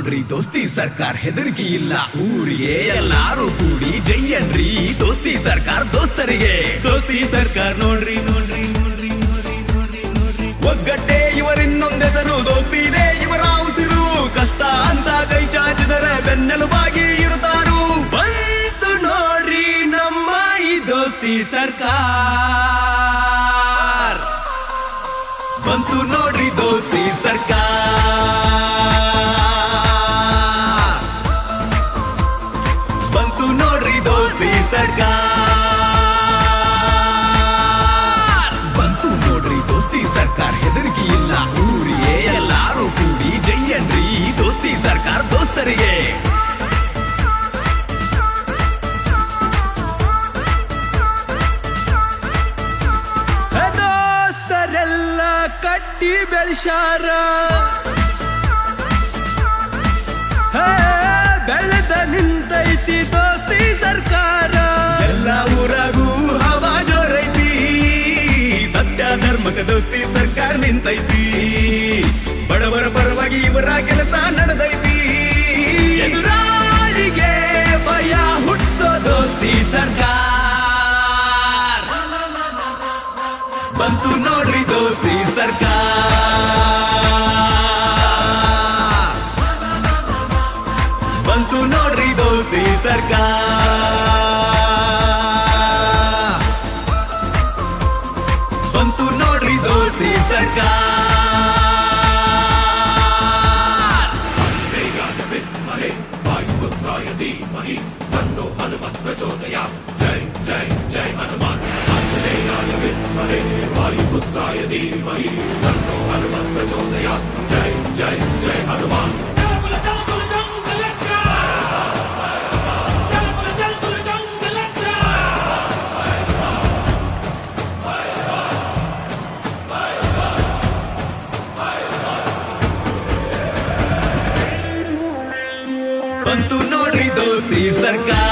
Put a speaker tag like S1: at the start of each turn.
S1: ನೋಡ್ರಿ ದೋಸ್ತಿ ಸರ್ಕಾರ ಹೆದರಿಕೆ ಇಲ್ಲ ಊರಿಗೆ ಎಲ್ಲಾರು ಕೂಡಿ ಜೈಯನ್ರಿ ದೋಸ್ತಿ ಸರ್ಕಾರ ದೋಸ್ತರಿಗೆ
S2: ದೋಸ್ತಿ ಸರ್ಕಾರ ನೋಡ್ರಿ ನೋಡ್ರಿ ನೋಡ್ರಿ ನೋಡ್ರಿ ನೋಡ್ರಿ ನೋಡ್ರಿ
S1: ಒಗ್ಗಟ್ಟೆ ಇವರಿನ್ನೊಂದೆದರು ದೋಸ್ತಿನೇ ಇವರ ಉಸಿರು ಕಷ್ಟ ಅಂತ ಕೈ ಚಾಚಿದರೆ ಬೆನ್ನೆಲುಬಾಗಿ ಇರುತ್ತಾರು
S2: ಬಂತು ನೋಡ್ರಿ ನಮ್ಮ ಈ ದೋಸ್ತಿ ಸರ್ಕಾರ
S1: ಬಂತು ನೋಡ್ರಿ ದೋಸ್ತಿ ಸರ್ಕಾರ ಬಂತು ನೋಡ್ರಿ ದೋಸ್ತಿ ಸರ್ಕಾರ ಬಂತು ನೋಡ್ರಿ ದೋಸ್ತಿ ಸರ್ಕಾರ ಹೆದರಿಕೆ ಇಲ್ಲ ಊರಿಗೆ ಎಲ್ಲಾರು ಕೂಡಿ ಜೈಯನ್ರಿ ದೋಸ್ತಿ ಸರ್ಕಾರ ದೋಸ್ತರಿಗೆ
S2: ದೋಸ್ತರೆಲ್ಲ ಕಟ್ಟಿ ಬೆಳ್ಸಾರ ಬೆಳೆದ ನಿಂತೈತಿ ದೋಸ್ತಿ ಸರ್ಕಾರ
S1: ಎಲ್ಲ ಊರಾಗೂ ಹವಾ ಜೋರೈತಿ ಸತ್ಯ ಧರ್ಮಕ ದೋಸ್ತಿ ಸರ್ಕಾರ ನಿಂತೈತಿ ಬಡವರ ಪರವಾಗಿ ಇವರ ಕೆಲಸ ನಡೆದೈತಿ
S2: ಎದುರಾಳಿಗೆ ಭಯ ಹುಟ್ಸೋ ದೋಸ್ತಿ ಸರ್ಕಾರ
S1: ಬಂತು ನೋಡ್ರಿ ದೋಸ್ತಿ ಸರ್ಕಾರ ಬಂತು ನೋಡ್ರಿ ದೋಸ್ತಿ ಸರ್ಕಾರ ಬಂತು ನೋಡ್ರಿ ದೋಸ್ತಿ ಸರ್ಕಾರ ಬಂತು ನೋಡ್ರಿ ದೋಸ್ತಿ ಸರ್ಕಾರ